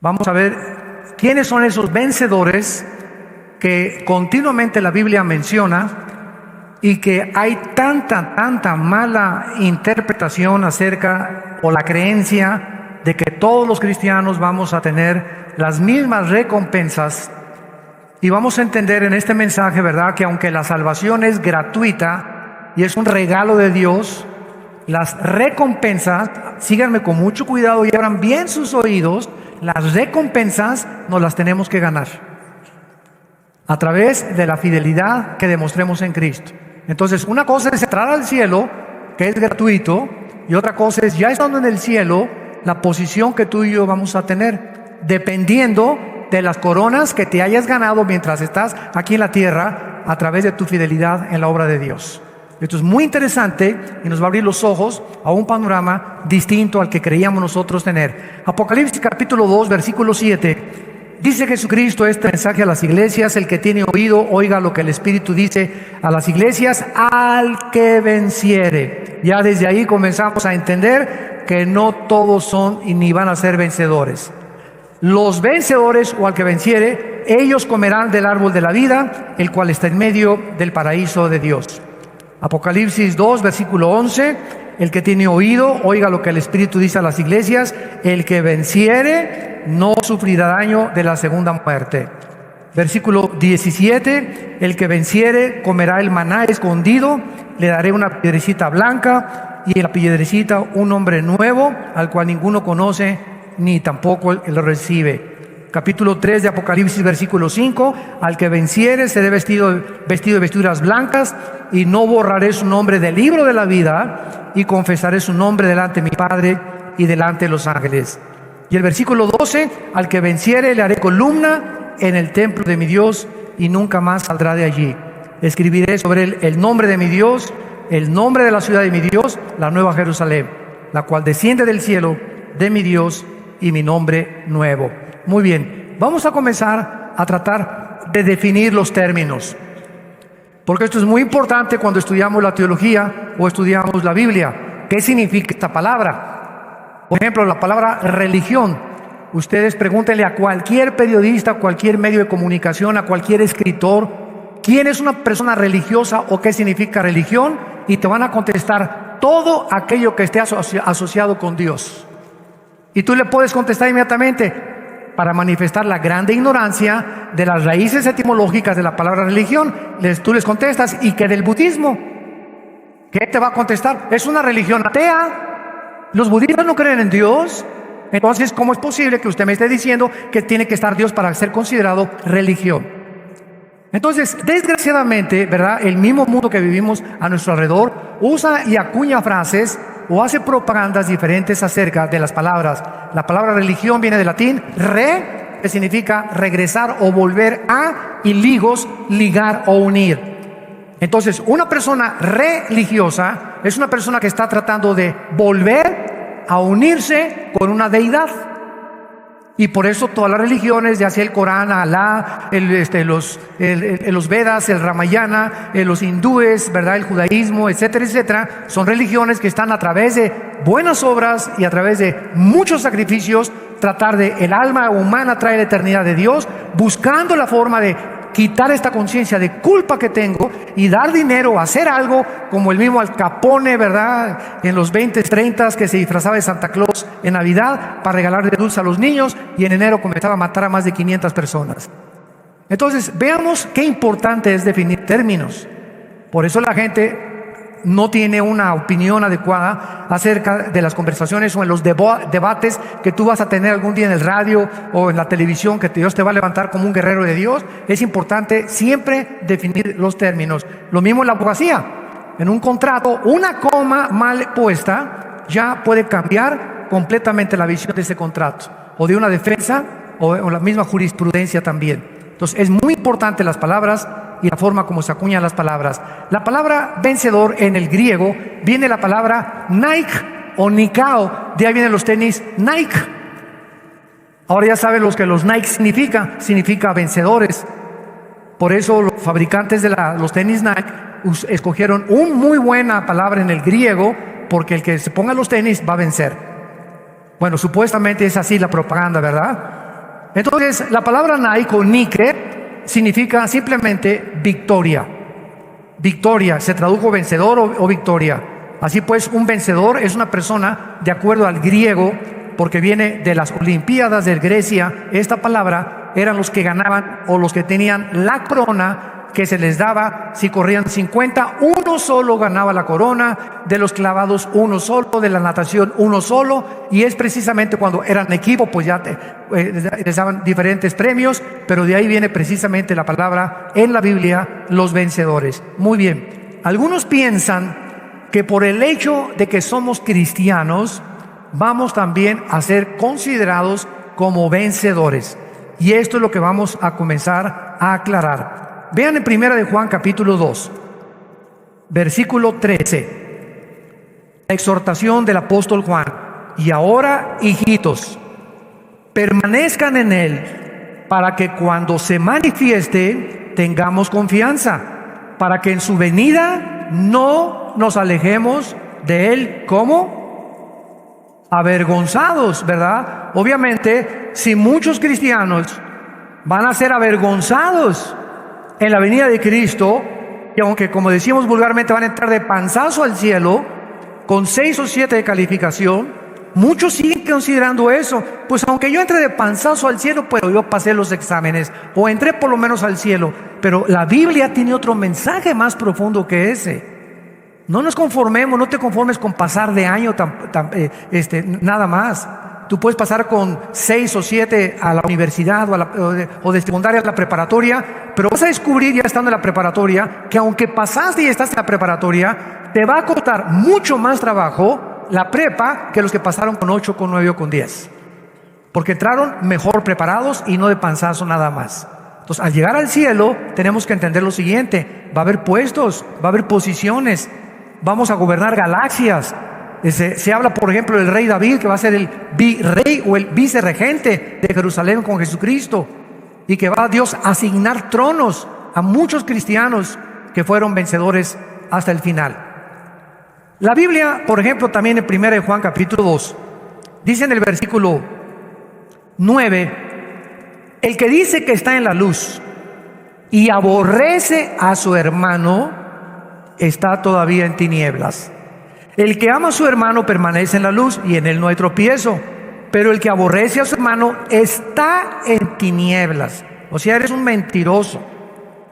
Vamos a ver quiénes son esos vencedores que continuamente la Biblia menciona y que hay tanta mala interpretación acerca o la creencia de que todos los cristianos vamos a tener las mismas recompensas. Y vamos a entender en este mensaje, ¿verdad?, que aunque la salvación es gratuita y es un regalo de Dios, las recompensas, síganme con mucho cuidado y abran bien sus oídos, las recompensas nos las tenemos que ganar a través de la fidelidad que demostremos en Cristo. Entonces, una cosa es entrar al cielo, que es gratuito, y otra cosa es, ya estando en el cielo, la posición que tú y yo vamos a tener, dependiendo de las coronas que te hayas ganado mientras estás aquí en la tierra, a través de tu fidelidad en la obra de Dios. Esto es muy interesante y nos va a abrir los ojos a un panorama distinto al que creíamos nosotros tener. Apocalipsis capítulo 2, versículo 7. Dice Jesucristo este mensaje a las iglesias: el que tiene oído, oiga lo que el Espíritu dice a las iglesias, al que venciere. Ya desde ahí comenzamos a entender que no todos son y ni van a ser vencedores. Los vencedores, o al que venciere, ellos comerán del árbol de la vida, el cual está en medio del paraíso de Dios. Apocalipsis 2, versículo 11. El que tiene oído, oiga lo que el Espíritu dice a las iglesias. El que venciere no sufrirá daño de la segunda muerte. Versículo 17. El que venciere comerá el maná escondido. Le daré una piedrecita blanca y en la piedrecita un nombre nuevo, al cual ninguno conoce ni tampoco lo recibe. Capítulo 3 de Apocalipsis, versículo 5. Al que venciere seré vestido de vestiduras blancas, y no borraré su nombre del libro de la vida, y confesaré su nombre delante de mi Padre y delante de los ángeles. Y el versículo 12. Al que venciere le haré columna en el templo de mi Dios, y nunca más saldrá de allí. Escribiré sobre él el nombre de mi Dios, el nombre de la ciudad de mi Dios, la nueva Jerusalén, la cual desciende del cielo de mi Dios, y mi nombre nuevo. Muy bien, vamos a comenzar a tratar de definir los términos, porque esto es muy importante cuando estudiamos la teología o estudiamos la Biblia. ¿Qué significa esta palabra? Por ejemplo, la palabra religión. Ustedes pregúntenle a cualquier periodista, a cualquier medio de comunicación, a cualquier escritor, ¿quién es una persona religiosa o qué significa religión? Y te van a contestar todo aquello que esté asociado con Dios. Y tú le puedes contestar inmediatamente, para manifestar la grande ignorancia de las raíces etimológicas de la palabra religión. Tú les contestas, ¿y qué del budismo? ¿Qué te va a contestar? Es una religión atea. Los budistas no creen en Dios. Entonces, ¿cómo es posible que usted me esté diciendo que tiene que estar Dios para ser considerado religión? Entonces, desgraciadamente, ¿verdad?, el mismo mundo que vivimos a nuestro alrededor usa y acuña frases o hace propagandas diferentes acerca de las palabras. La palabra religión viene del latín re, que significa regresar o volver a, y ligos, ligar o unir. Entonces, una persona religiosa es una persona que está tratando de volver a unirse con una deidad. Y por eso todas las religiones, ya sea el Corán, Alá, los Vedas, el Ramayana, los hindúes, ¿verdad?, el judaísmo, etcétera, etcétera, son religiones que están a través de buenas obras y a través de muchos sacrificios tratar de el alma humana traer la eternidad de Dios, buscando la forma de quitar esta conciencia de culpa que tengo y dar dinero, hacer algo como el mismo Al Capone, ¿verdad?, en los 20s, 30s, que se disfrazaba de Santa Claus en Navidad para regalarle dulce a los niños, y en enero comenzaba a matar a más de 500 personas. Entonces, veamos qué importante es definir términos. Por eso la gente no tiene una opinión adecuada acerca de las conversaciones o en los debates que tú vas a tener algún día en el radio o en la televisión, que Dios te va a levantar como un guerrero de Dios. Es importante siempre definir los términos. Lo mismo en la abogacía. En un contrato, una coma mal puesta ya puede cambiar completamente la visión de ese contrato, o de una defensa, o la misma jurisprudencia también. Entonces, es muy importante las palabras y la forma como se acuñan las palabras. La palabra vencedor en el griego viene de la palabra Nike o Nikao. De ahí vienen los tenis Nike. Ahora ya saben los que los Nike significa vencedores. Por eso los fabricantes de los tenis Nike escogieron una muy buena palabra en el griego, porque el que se ponga los tenis va a vencer. Bueno, supuestamente es así la propaganda, ¿verdad? Entonces, la palabra Nike o Nike significa simplemente victoria. Victoria, se tradujo vencedor o victoria. Así pues, un vencedor es una persona, de acuerdo al griego, porque viene de las Olimpiadas de Grecia, esta palabra eran los que ganaban o los que tenían la corona que se les daba. Si corrían 50, uno solo ganaba la corona, de los clavados uno solo, de la natación uno solo, y es precisamente cuando eran equipo, pues ya les daban diferentes premios, pero de ahí viene precisamente la palabra en la Biblia, los vencedores. Muy bien, algunos piensan que por el hecho de que somos cristianos, vamos también a ser considerados como vencedores, y esto es lo que vamos a comenzar a aclarar. Vean en 1 de Juan capítulo 2, versículo 13, la exhortación del apóstol Juan. Y ahora, hijitos, permanezcan en él, para que cuando se manifieste tengamos confianza, para que en su venida no nos alejemos de él. ¿Cómo? Avergonzados, ¿verdad? Obviamente, si muchos cristianos van a ser avergonzados en la venida de Cristo, y aunque, como decimos vulgarmente, van a entrar de panzazo al cielo con 6 o 7 de calificación, muchos siguen considerando eso. Pues aunque yo entre de panzazo al cielo, pero yo pasé los exámenes, o entré por lo menos al cielo. Pero la Biblia tiene otro mensaje más profundo que ese. No nos conformemos, no te conformes con pasar de año nada más. Tú puedes pasar con 6 o 7 a la universidad o de secundaria a la preparatoria, pero vas a descubrir ya estando en la preparatoria que aunque pasaste y estás en la preparatoria, te va a costar mucho más trabajo la prepa que los que pasaron con 8, con 9 o con 10. Porque entraron mejor preparados y no de panzazo nada más. Entonces, al llegar al cielo, tenemos que entender lo siguiente: va a haber puestos, va a haber posiciones, vamos a gobernar galaxias. Se habla, por ejemplo, del rey David, que va a ser el virrey o el vicerregente de Jerusalén con Jesucristo, y que va a Dios a asignar tronos a muchos cristianos que fueron vencedores hasta el final. La Biblia, por ejemplo, también en 1 de Juan capítulo 2, dice en el versículo 9: el que dice que está en la luz y aborrece a su hermano, está todavía en tinieblas. El que ama a su hermano permanece en la luz, y en él no hay tropiezo. Pero el que aborrece a su hermano está en tinieblas. O sea, eres un mentiroso,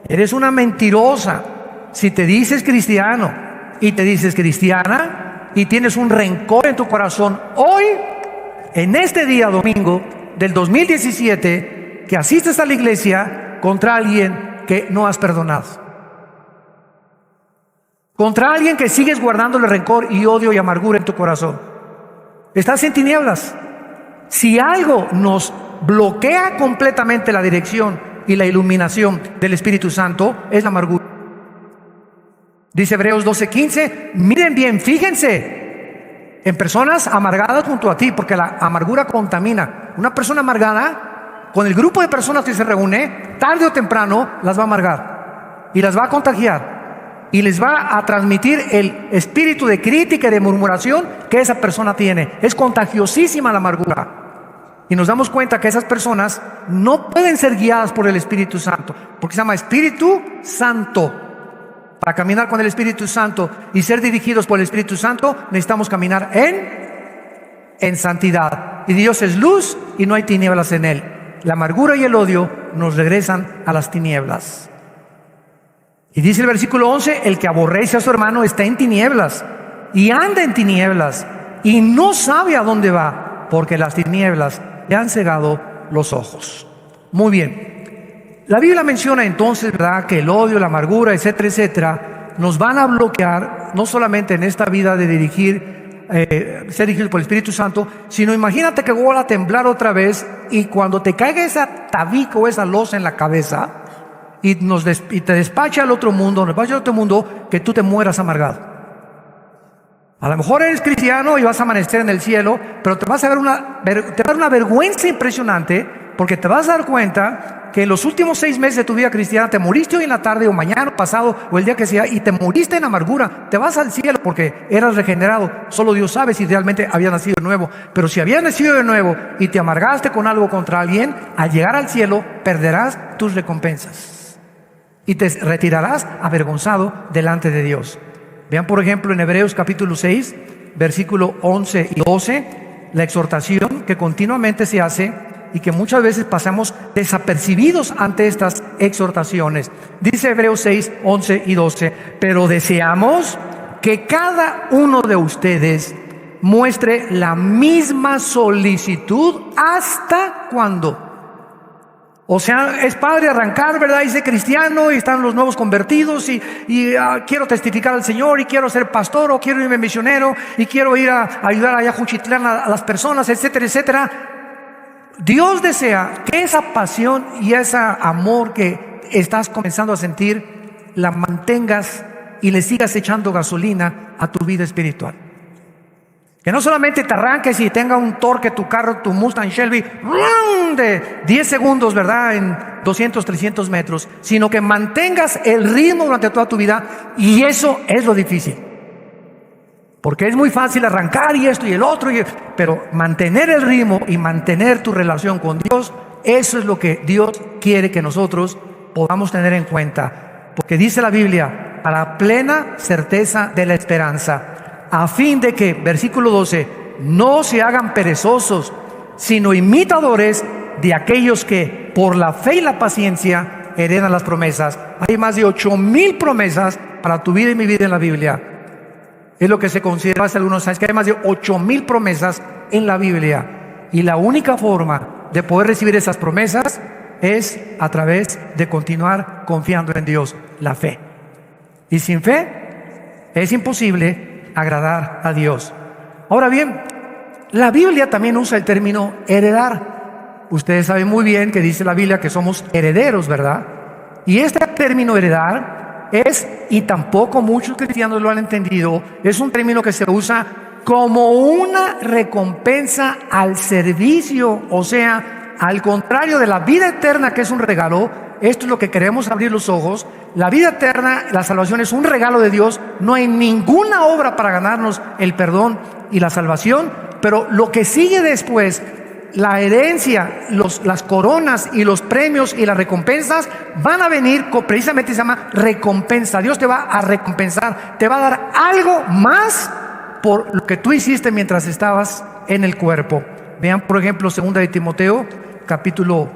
eres una mentirosa si te dices cristiano y te dices cristiana y tienes un rencor en tu corazón hoy, en este día domingo del 2017, que asistes a la iglesia contra alguien que no has perdonado, contra alguien que sigues guardándole rencor y odio y amargura en tu corazón. Estás en tinieblas. Si algo nos bloquea completamente la dirección y la iluminación del Espíritu Santo, es la amargura. Dice Hebreos 12:15, miren bien, fíjense en personas amargadas junto a ti, porque la amargura contamina. Una persona amargada, con el grupo de personas que se reúne, tarde o temprano las va a amargar y las va a contagiar. Y les va a transmitir el espíritu de crítica y de murmuración que esa persona tiene. Es contagiosísima la amargura. Y nos damos cuenta que esas personas no pueden ser guiadas por el Espíritu Santo, porque se llama Espíritu Santo. Para caminar con el Espíritu Santo y ser dirigidos por el Espíritu Santo, necesitamos caminar en santidad. Y Dios es luz y no hay tinieblas en él. La amargura y el odio nos regresan a las tinieblas. Y dice el versículo 11, el que aborrece a su hermano está en tinieblas y anda en tinieblas y no sabe a dónde va, porque las tinieblas le han cegado los ojos. Muy bien. La Biblia menciona entonces, ¿verdad?, que el odio, la amargura, etcétera, etcétera, nos van a bloquear no solamente en esta vida de ser dirigido por el Espíritu Santo, sino imagínate que vuelva a temblar otra vez y cuando te caiga esa tabica o esa losa en la cabeza, y te despacha al otro mundo, que tú te mueras amargado. A lo mejor eres cristiano y vas a amanecer en el cielo, pero te va a dar una vergüenza impresionante Porque te vas a dar cuenta que en los últimos 6 meses de tu vida cristiana te moriste hoy en la tarde o mañana o pasado o el día que sea y te moriste en amargura. Te vas al cielo porque eras regenerado. Solo Dios sabe si realmente habías nacido de nuevo. Pero si habías nacido de nuevo y te amargaste con algo contra alguien, al llegar al cielo perderás tus recompensas y te retirarás avergonzado delante de Dios. Vean por ejemplo en Hebreos capítulo 6, versículo 11 y 12, la exhortación que continuamente se hace y que muchas veces pasamos desapercibidos ante estas exhortaciones. Dice Hebreos 6, 11 y 12, pero deseamos que cada uno de ustedes muestre la misma solicitud. ¿Hasta cuándo? O sea, es padre arrancar, ¿verdad? Y ser cristiano y están los nuevos convertidos y quiero testificar al Señor y quiero ser pastor o quiero irme misionero y quiero ir a ayudar allá a Juchitlán a las personas, etcétera, etcétera. Dios desea que esa pasión y ese amor que estás comenzando a sentir la mantengas y le sigas echando gasolina a tu vida espiritual. Que no solamente te arranques y tenga un torque tu carro, tu Mustang Shelby de 10 segundos, ¿verdad? En 200, 300 metros, sino que mantengas el ritmo durante toda tu vida, y eso es lo difícil. Porque es muy fácil arrancar y esto y el otro, pero mantener el ritmo y mantener tu relación con Dios, eso es lo que Dios quiere que nosotros podamos tener en cuenta. Porque dice la Biblia, para plena certeza de la esperanza, a fin de que, versículo 12, no se hagan perezosos, sino imitadores de aquellos que por la fe y la paciencia heredan las promesas. Hay más de 8,000 promesas para tu vida y mi vida en la Biblia. Es lo que se considera hace algunos años, que hay más de 8,000 promesas en la Biblia. Y la única forma de poder recibir esas promesas es a través de continuar confiando en Dios, la fe. Y sin fe es imposible agradar a Dios. Ahora bien, la Biblia también usa el término heredar. Ustedes saben muy bien que dice la Biblia que somos herederos, ¿verdad? Y este término heredar es, y tampoco muchos cristianos lo han entendido, es un término que se usa como una recompensa al servicio, o sea, al contrario de la vida eterna, que es un regalo. Esto es lo que queremos abrir los ojos. La vida eterna, la salvación, es un regalo de Dios. No hay ninguna obra para ganarnos el perdón y la salvación, pero lo que sigue después, la herencia, las coronas y los premios y las recompensas van a venir, precisamente se llama recompensa. Dios te va a recompensar, te va a dar algo más por lo que tú hiciste mientras estabas en el cuerpo. Vean por ejemplo 2 de Timoteo capítulo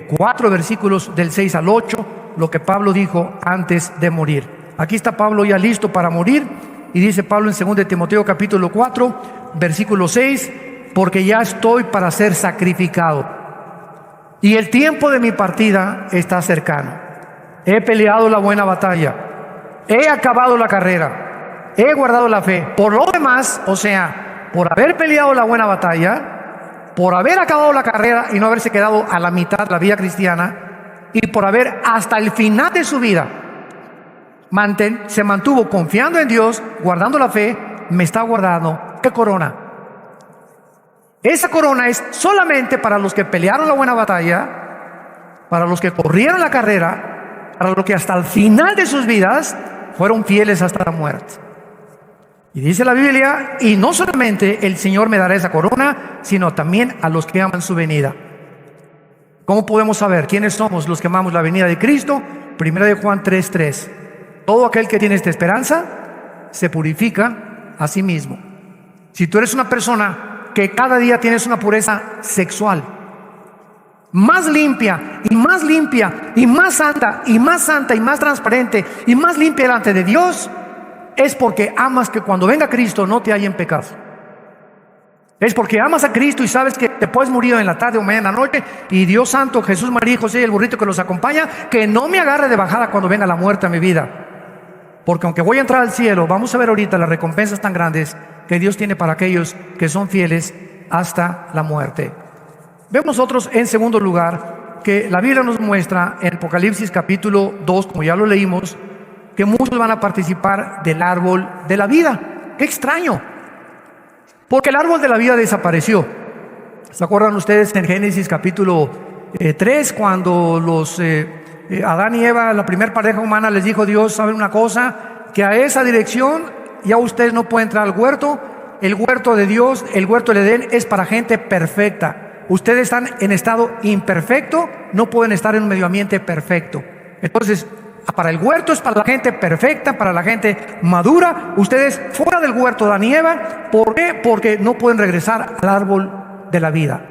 4 versículos del 6 al 8, lo que Pablo dijo antes de morir. Aquí está Pablo ya listo para morir y dice Pablo en 2 de Timoteo capítulo 4 versículo 6: porque ya estoy para ser sacrificado y el tiempo de mi partida está cercano. He peleado la buena batalla, he acabado la carrera, he guardado la fe. Por lo demás, o sea, por haber peleado la buena batalla, por haber acabado la carrera y no haberse quedado a la mitad de la vida cristiana, y por haber hasta el final de su vida se mantuvo confiando en Dios, guardando la fe, me está guardando. ¿Qué corona? Esa corona es solamente para los que pelearon la buena batalla, para los que corrieron la carrera, para los que hasta el final de sus vidas fueron fieles hasta la muerte. Y dice la Biblia, y no solamente el Señor me dará esa corona, sino también a los que aman su venida. ¿Cómo podemos saber quiénes somos los que amamos la venida de Cristo? 1 de Juan 3:3. Todo aquel que tiene esta esperanza se purifica a sí mismo. Si tú eres una persona que cada día tienes una pureza sexual más limpia y más limpia y más santa y más santa y más transparente y más limpia delante de Dios, es porque amas que cuando venga Cristo no te haya en pecado. Es porque amas a Cristo y sabes que te puedes morir en la tarde o mañana noche, y Dios santo, Jesús, María y José y el burrito que los acompaña, que no me agarre de bajada cuando venga la muerte a mi vida. Porque aunque voy a entrar al cielo, vamos a ver ahorita las recompensas tan grandes que Dios tiene para aquellos que son fieles hasta la muerte. Vemos nosotros en segundo lugar que la Biblia nos muestra en Apocalipsis capítulo 2, como ya lo leímos, que muchos van a participar del árbol de la vida. ¡Qué extraño! Porque el árbol de la vida desapareció. ¿Se acuerdan ustedes en Génesis capítulo 3, cuando Adán y Eva, la primera pareja humana, les dijo Dios, ¿saben una cosa? Que a esa dirección ya ustedes no pueden entrar al huerto. El huerto de Dios, el huerto del Edén, es para gente perfecta. Ustedes están en estado imperfecto, no pueden estar en un medio ambiente perfecto. Entonces, para el huerto es para la gente perfecta, para la gente madura. Ustedes fuera del huerto, Adán y Eva. ¿Por qué? Porque no pueden regresar al árbol de la vida.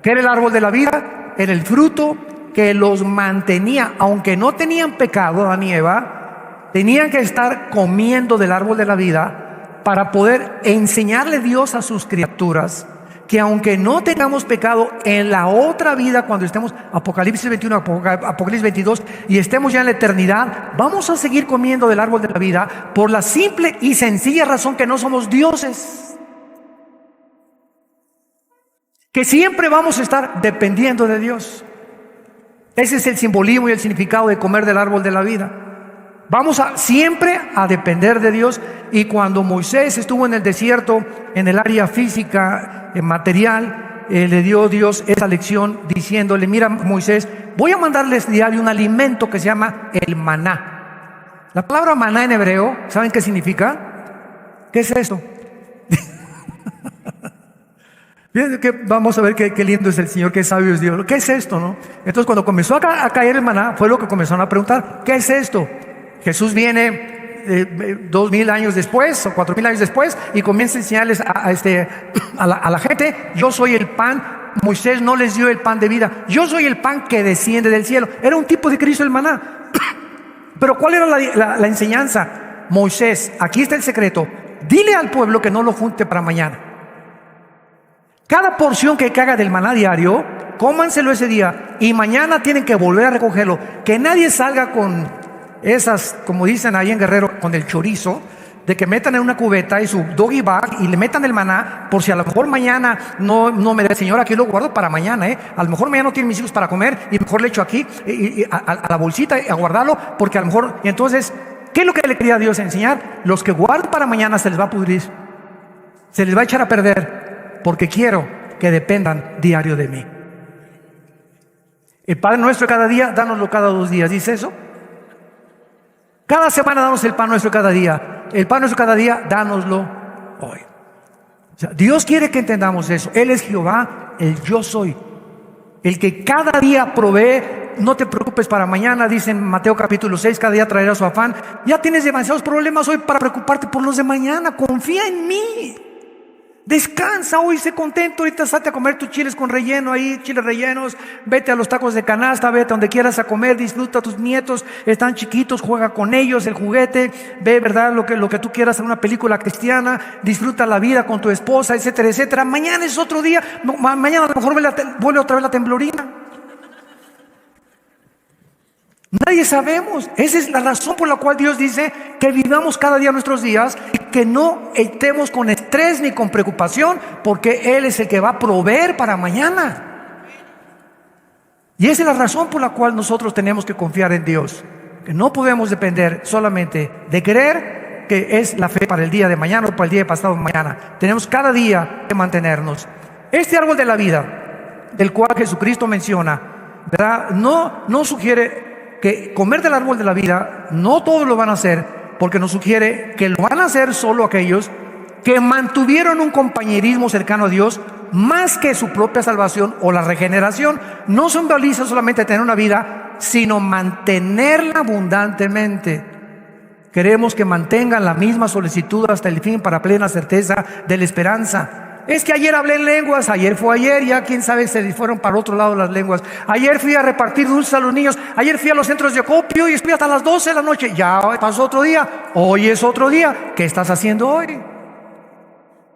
¿Qué era el árbol de la vida? Era el fruto que los mantenía, aunque no tenían pecado, Adán y Eva, tenían que estar comiendo del árbol de la vida para poder enseñarle Dios a sus criaturas que aunque no tengamos pecado en la otra vida, cuando estemos, Apocalipsis 21, Apocalipsis 22, y estemos ya en la eternidad, vamos a seguir comiendo del árbol de la vida por la simple y sencilla razón que no somos dioses. Que siempre vamos a estar dependiendo de Dios. Ese es el simbolismo y el significado de comer del árbol de la vida. Vamos siempre a depender de Dios. Y cuando Moisés estuvo en el desierto, en el área física, material, le dio Dios esa lección diciéndole: mira, Moisés, voy a mandarles diario un alimento que se llama el maná. La palabra maná en hebreo, ¿saben qué significa? ¿Qué es esto? Vamos a ver qué lindo es el Señor, qué sabio es Dios. ¿Qué es esto, no? Entonces, cuando comenzó a caer el maná, fue lo que comenzaron a preguntar: ¿qué es esto? Jesús viene 2000 años después o 4000 años después y comienza a enseñarles a la gente: yo soy el pan. Moisés no les dio el pan de vida, yo soy el pan que desciende del cielo. Era un tipo de Cristo el maná. Pero ¿cuál era la enseñanza? Moisés, aquí está el secreto: dile al pueblo que no lo junte para mañana. Cada porción que haga del maná diario, cómanselo ese día y mañana tienen que volver a recogerlo. Que nadie salga con esas, como dicen ahí en Guerrero, con el chorizo, de que metan en una cubeta y su doggy bag y le metan el maná, por si a lo mejor mañana no me da el Señor, aquí lo guardo para mañana, a lo mejor mañana no tienen mis hijos para comer y mejor le echo aquí a la bolsita a guardarlo, porque a lo mejor. Y entonces, ¿qué es lo que le quería Dios enseñar? Los que guardan para mañana se les va a pudrir, se les va a echar a perder, porque quiero que dependan diario de mí. El Padre nuestro cada día, dánoslo cada 2 días, ¿dice eso? Cada semana danos el pan nuestro cada día. El pan nuestro cada día, dánoslo hoy. O sea, Dios quiere que entendamos eso. Él es Jehová, el yo soy, el que cada día provee. No te preocupes para mañana, dice en Mateo capítulo 6, cada día traerá su afán. Ya tienes demasiados problemas hoy para preocuparte por los de mañana. Confía en mí. Descansa hoy, sé contento. Ahorita salte a comer tus chiles con relleno ahí, chiles rellenos. Vete a los tacos de canasta, vete a donde quieras a comer. Disfruta a tus nietos, están chiquitos, juega con ellos el juguete. Ve, ¿verdad? Lo que tú quieras en una película cristiana. Disfruta la vida con tu esposa, etcétera, etcétera. Mañana es otro día. Mañana a lo mejor vuelve otra vez la temblorina. Nadie sabemos. Esa es la razón por la cual Dios dice que vivamos cada día nuestros días y que no estemos con estrés ni con preocupación, porque Él es el que va a proveer para mañana. Y esa es la razón por la cual nosotros tenemos que confiar en Dios, que no podemos depender solamente de creer, que es la fe para el día de mañana o para el día de pasado mañana. Tenemos cada día que mantenernos. Este árbol de la vida, del cual Jesucristo menciona, ¿verdad? No sugiere que comer del árbol de la vida, no todos lo van a hacer, porque nos sugiere que lo van a hacer solo aquellos que mantuvieron un compañerismo cercano a Dios más que su propia salvación o la regeneración. No simboliza solamente tener una vida, sino mantenerla abundantemente. Queremos que mantengan la misma solicitud hasta el fin para plena certeza de la esperanza. Es que ayer hablé en lenguas, ayer fue ayer, ya quién sabe se fueron para otro lado las lenguas. Ayer fui a repartir dulces a los niños, ayer fui a los centros de acopio y estuve hasta las 12 de la noche. Ya pasó otro día, hoy es otro día. ¿Qué estás haciendo hoy?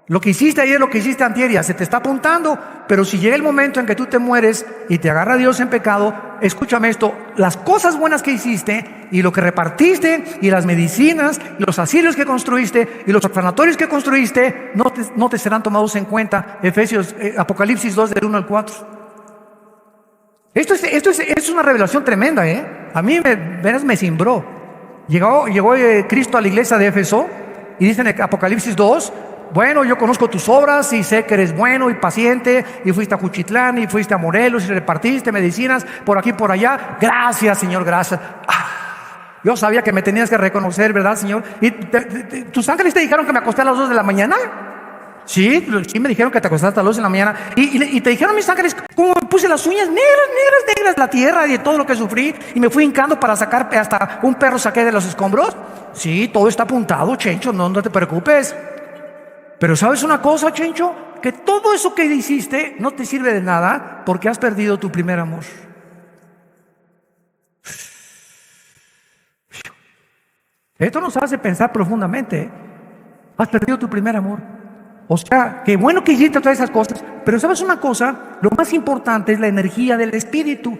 Lo que hiciste ayer, lo que hiciste antier, ya se te está apuntando. Pero si llega el momento en que tú te mueres y te agarra Dios en pecado, escúchame esto: las cosas buenas que hiciste y lo que repartiste y las medicinas y los asilios que construiste y los orfanatorios que construiste no te serán tomados en cuenta. Apocalipsis 2 del 1 al 4. Esto es una revelación tremenda, A mí me cimbró. Llegó Cristo a la iglesia de Éfeso y dice en Apocalipsis 2, Bueno, yo conozco tus obras y sé que eres bueno y paciente, y fuiste a Juchitlán y fuiste a Morelos y repartiste medicinas por aquí y por allá. Gracias, Señor, gracias. Yo sabía que me tenías que reconocer, ¿verdad, Señor? ¿Y tus ángeles te dijeron que me acosté a las 2 de la mañana? Sí, sí me dijeron que te acostaste a las 2 de la mañana. Y te dijeron mis ángeles cómo me puse las uñas negras de la tierra y de todo lo que sufrí, y me fui hincando para sacar, hasta un perro saqué de los escombros. Sí, todo está apuntado, Chencho, no te preocupes. Pero ¿sabes una cosa, Chencho? Que todo eso que hiciste no te sirve de nada porque has perdido tu primer amor. Esto nos hace pensar profundamente, ¿eh? Has perdido tu primer amor. O sea, qué bueno que hiciste todas esas cosas, pero ¿sabes una cosa? Lo más importante es la energía del espíritu.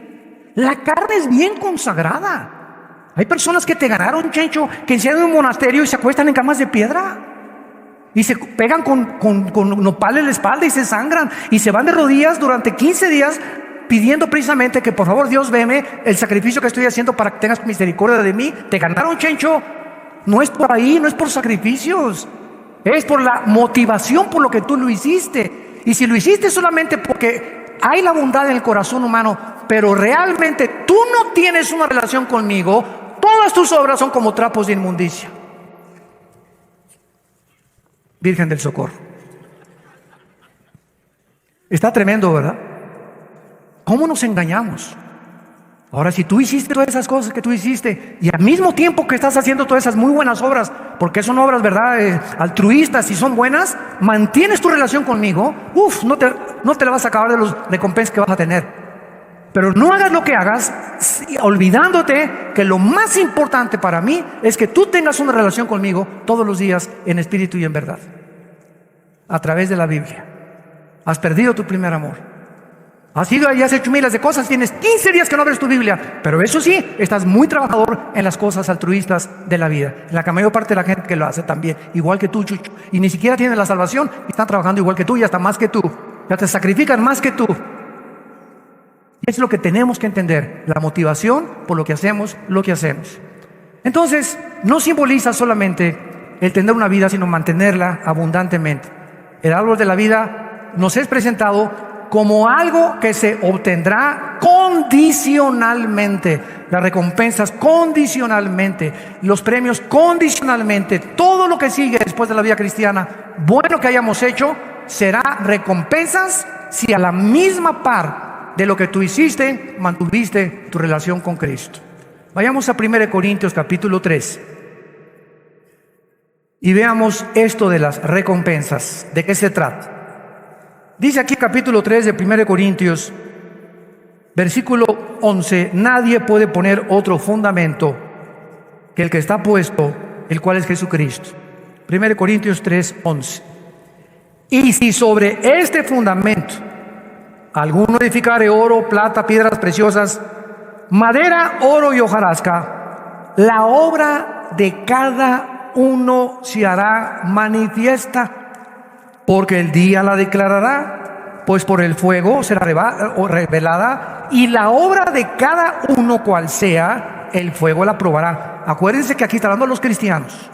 La carne es bien consagrada. Hay personas que te ganaron, Chencho, que se han ido a un monasterio y se acuestan en camas de piedra y se pegan con nopal en la espalda y se sangran y se van de rodillas durante 15 días pidiendo precisamente que por favor Dios veme el sacrificio que estoy haciendo para que tengas misericordia de mí. Te ganaron, Chencho. No es por ahí, no es por sacrificios, es por la motivación por lo que tú lo hiciste. Y si lo hiciste solamente porque hay la bondad en el corazón humano, pero realmente tú no tienes una relación conmigo, todas tus obras son como trapos de inmundicia. Virgen del Socorro. Está tremendo, ¿verdad? ¿Cómo nos engañamos? Ahora, si tú hiciste todas esas cosas que tú hiciste y al mismo tiempo que estás haciendo todas esas muy buenas obras, porque son obras, ¿verdad?, altruistas y son buenas, mantienes tu relación conmigo, no te la vas a acabar de los recompensas que vas a tener. Pero no hagas lo que hagas olvidándote que lo más importante para mí es que tú tengas una relación conmigo todos los días en espíritu y en verdad, a través de la Biblia. Has perdido tu primer amor. Has ido y has hecho miles de cosas, tienes 15 días que no abres tu Biblia, pero eso sí, estás muy trabajador en las cosas altruistas de la vida. La mayor parte de la gente que lo hace también, igual que tú, Chucho, y ni siquiera tienen la salvación, y están trabajando igual que tú y hasta más que tú, ya te sacrifican más que tú. Y es lo que tenemos que entender, la motivación por lo que hacemos, Entonces, no simboliza solamente el tener una vida, sino mantenerla abundantemente. El árbol de la vida nos es presentado como algo que se obtendrá condicionalmente, las recompensas condicionalmente, los premios condicionalmente, todo lo que sigue después de la vida cristiana, bueno que hayamos hecho, será recompensas si a la misma par de lo que tú hiciste, mantuviste tu relación con Cristo. Vayamos a 1 Corintios capítulo 3 y veamos esto de las recompensas. ¿De qué se trata? Dice aquí capítulo 3 de 1 Corintios, versículo 11, nadie puede poner otro fundamento que el que está puesto, el cual es Jesucristo. 1 Corintios 3, 11. Y si sobre este fundamento alguno edificare oro, plata, piedras preciosas, madera, oro y hojarasca, la obra de cada uno se hará manifiesta, porque el día la declarará, pues por el fuego será revelada, y la obra de cada uno cual sea, el fuego la probará. Acuérdense que aquí está hablando a los cristianos.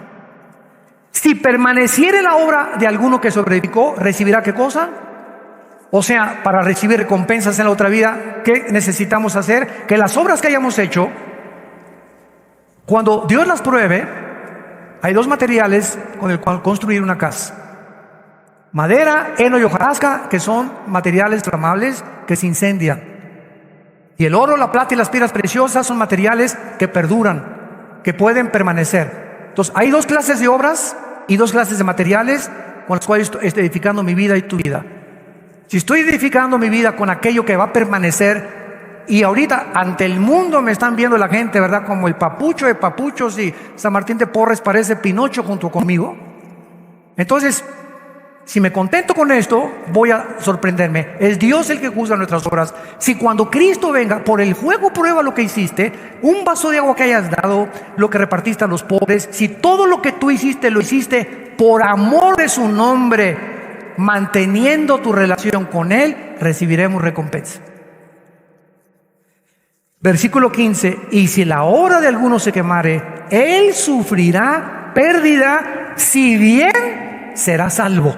Si permaneciere la obra de alguno que sobreedificó, ¿recibirá qué cosa? O sea, para recibir recompensas en la otra vida, ¿qué necesitamos hacer? Que las obras que hayamos hecho, cuando Dios las pruebe, hay dos materiales con el cual construir una casa: madera, heno y hojarasca, que son materiales flamables que se incendian. Y el oro, la plata y las piedras preciosas son materiales que perduran, que pueden permanecer. Entonces, hay dos clases de obras y dos clases de materiales con las cuales estoy edificando mi vida y tu vida. Si estoy edificando mi vida con aquello que va a permanecer, y ahorita ante el mundo me están viendo la gente, ¿verdad?, como el papucho de papuchos, y San Martín de Porres parece Pinocho junto conmigo. Entonces, si me contento con esto, voy a sorprenderme. Es Dios el que juzga nuestras obras. Si cuando Cristo venga, por el fuego prueba lo que hiciste, un vaso de agua que hayas dado, lo que repartiste a los pobres, si todo lo que tú hiciste lo hiciste por amor de su nombre, manteniendo tu relación con Él, recibiremos recompensa. Versículo 15, y si la obra de alguno se quemare, él sufrirá pérdida, si bien será salvo,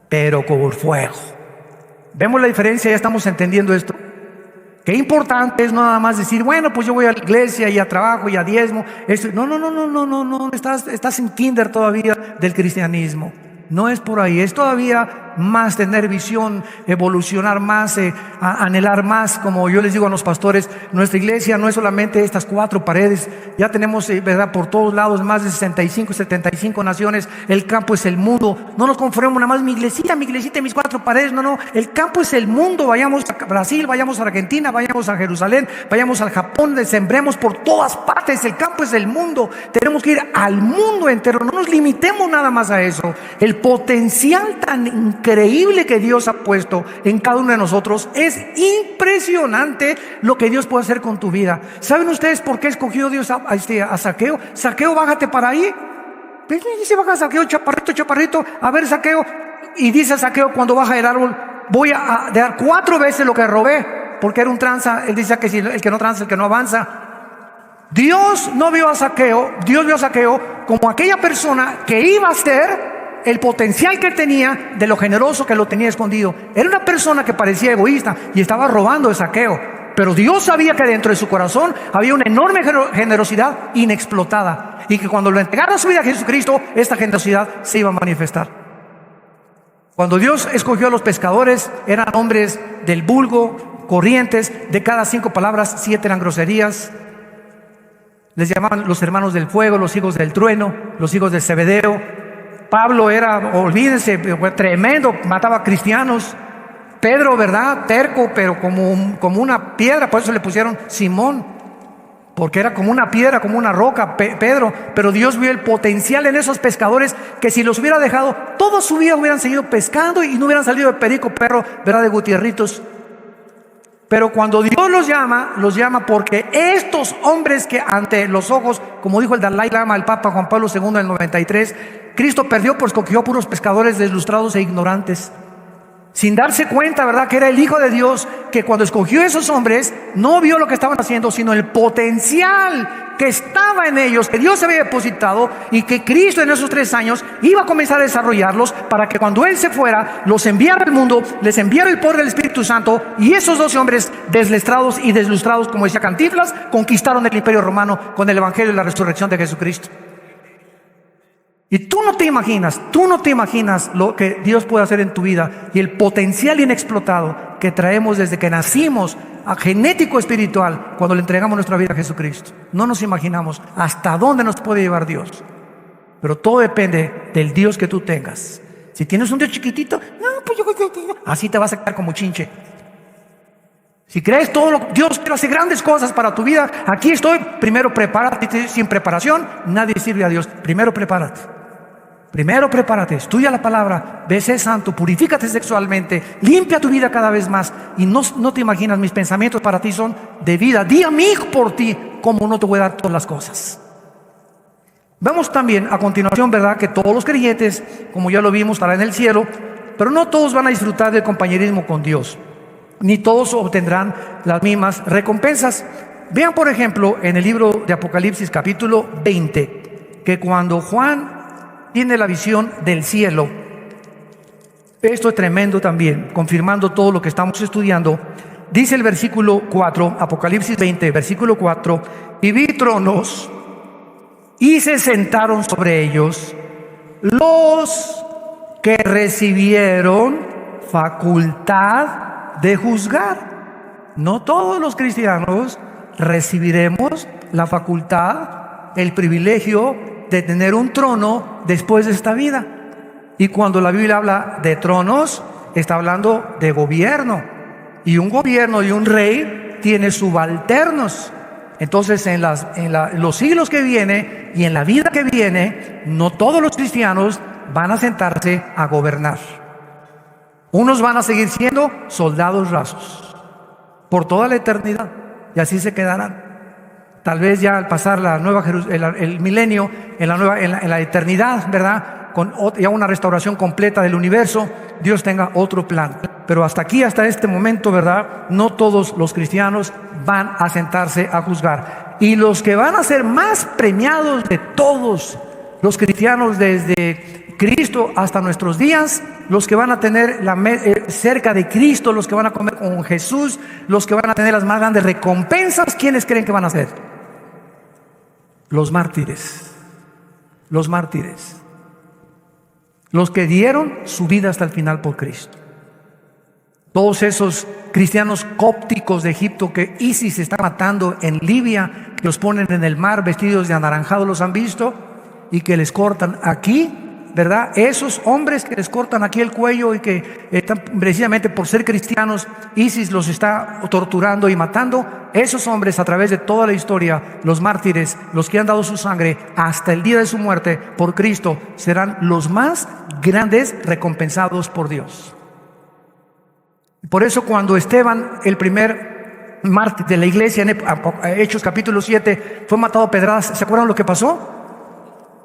pero por fuego. ¿Vemos la diferencia? ¿Ya estamos entendiendo esto? Qué importante es no nada más decir, bueno, pues yo voy a la iglesia y a trabajo y a diezmo. No, estás en kinder todavía del cristianismo. No es por ahí, es todavía más tener visión, evolucionar más, anhelar más. Como yo les digo a los pastores, nuestra iglesia no es solamente estas 4 paredes, ya tenemos, verdad, por todos lados más de 65, 75 naciones. El campo es el mundo. No nos conformemos nada más mi iglesita y mis 4 paredes. No, el campo es el mundo. Vayamos a Brasil, vayamos a Argentina, vayamos a Jerusalén, vayamos al Japón, sembremos por todas partes. El campo es el mundo. Tenemos que ir al mundo entero. No nos limitemos nada más a eso. El potencial tan increíble que Dios ha puesto en cada uno de nosotros es impresionante lo que Dios puede hacer con tu vida. ¿Saben ustedes por qué escogió Dios a Zaqueo? Zaqueo, bájate para ahí. Dice, baja Zaqueo, chaparrito. A ver, Zaqueo. Y dice Zaqueo cuando baja del árbol, voy a dar 4 veces lo que robé, porque era un tranza. Él dice que si el que no tranza, el que no avanza. Dios no vio a Zaqueo, Dios vio a Zaqueo como aquella persona que iba a ser el potencial que tenía, de lo generoso que lo tenía escondido. Era una persona que parecía egoísta y estaba robando de Zaqueo, pero Dios sabía que dentro de su corazón había una enorme generosidad inexplotada, y que cuando lo entregara su vida a Jesucristo, esta generosidad se iba a manifestar. Cuando Dios escogió a los pescadores, eran hombres del vulgo, corrientes. De cada 5 palabras, 7 eran groserías. Les llamaban los hermanos del fuego, los hijos del trueno, los hijos de Zebedeo. Pablo era, olvídense, tremendo, mataba cristianos. Pedro, ¿verdad? Terco, pero como una piedra, por eso le pusieron Simón, porque era como una piedra, como una roca, Pedro. Pero Dios vio el potencial en esos pescadores, que si los hubiera dejado, toda su vida hubieran seguido pescando y no hubieran salido de perico, perro, ¿verdad? De Gutierritos. Pero cuando Dios los llama porque estos hombres que ante los ojos, como dijo el Dalai Lama, el Papa Juan Pablo II en el 93, Cristo perdió porque escogió puros pescadores deslustrados e ignorantes, sin darse cuenta, ¿verdad?, que era el Hijo de Dios, que cuando escogió a esos hombres no vio lo que estaban haciendo, sino el potencial que estaba en ellos, que Dios había depositado, y que Cristo en esos 3 años iba a comenzar a desarrollarlos para que cuando Él se fuera, los enviara al mundo, les enviara el poder del Espíritu Santo, y esos 12 hombres deslestrados y deslustrados, como decía Cantinflas, conquistaron el Imperio Romano con el Evangelio y la resurrección de Jesucristo. Y tú no te imaginas lo que Dios puede hacer en tu vida, y el potencial inexplotado que traemos desde que nacimos, a genético espiritual, cuando le entregamos nuestra vida a Jesucristo. No nos imaginamos hasta dónde nos puede llevar Dios. Pero todo depende del Dios que tú tengas. Si tienes un Dios chiquitito, no, pues así te vas a quedar como chinche. Si crees Dios quiere hacer grandes cosas para tu vida, aquí estoy. Primero prepárate. Sin preparación nadie sirve a Dios. Primero prepárate, estudia la palabra, sé santo, purifícate sexualmente, limpia tu vida cada vez más. Y no te imaginas, mis pensamientos para ti son de vida. Di a mi hijo por ti, como no te voy a dar todas las cosas. Vemos también a continuación, ¿verdad?, que todos los creyentes, como ya lo vimos, estarán en el cielo, pero no todos van a disfrutar del compañerismo con Dios, ni todos obtendrán las mismas recompensas. Vean, por ejemplo, en el libro de Apocalipsis capítulo 20, que cuando Juan tiene la visión del cielo, esto es tremendo también, confirmando todo lo que estamos estudiando. Dice el versículo 4, Apocalipsis 20, versículo 4: y vi tronos, y se sentaron sobre ellos los que recibieron facultad de juzgar. No todos los cristianos recibiremos la facultad, el privilegio de tener un trono después de esta vida. Y cuando la Biblia habla de tronos, está hablando de gobierno, y un gobierno y un rey tiene subalternos. Entonces en los siglos que vienen y en la vida que viene, no todos los cristianos van a sentarse a gobernar. Unos van a seguir siendo soldados rasos por toda la eternidad, y así se quedarán. Tal vez ya al pasar el milenio, en la eternidad, ¿verdad?, con ya una restauración completa del universo, Dios tenga otro plan. Pero hasta aquí, hasta este momento, ¿verdad?, no todos los cristianos van a sentarse a juzgar. Y los que van a ser más premiados de todos los cristianos desde Cristo hasta nuestros días, los que van a tener cerca de Cristo, los que van a comer con Jesús, los que van a tener las más grandes recompensas, ¿quiénes creen que van a ser? Los mártires. Los mártires. Los que dieron su vida hasta el final por Cristo. Todos esos cristianos cópticos de Egipto que ISIS está matando en Libia, que los ponen en el mar vestidos de anaranjado, ¿los han visto? Y que les cortan aquí, ¿verdad? Esos hombres que les cortan aquí el cuello y que están precisamente por ser cristianos, ISIS los está torturando y matando. Esos hombres, a través de toda la historia, los mártires, los que han dado su sangre hasta el día de su muerte por Cristo, serán los más grandes recompensados por Dios. Por eso cuando Esteban, el primer mártir de la iglesia, en Hechos capítulo 7, fue matado a pedradas, ¿se acuerdan lo que pasó?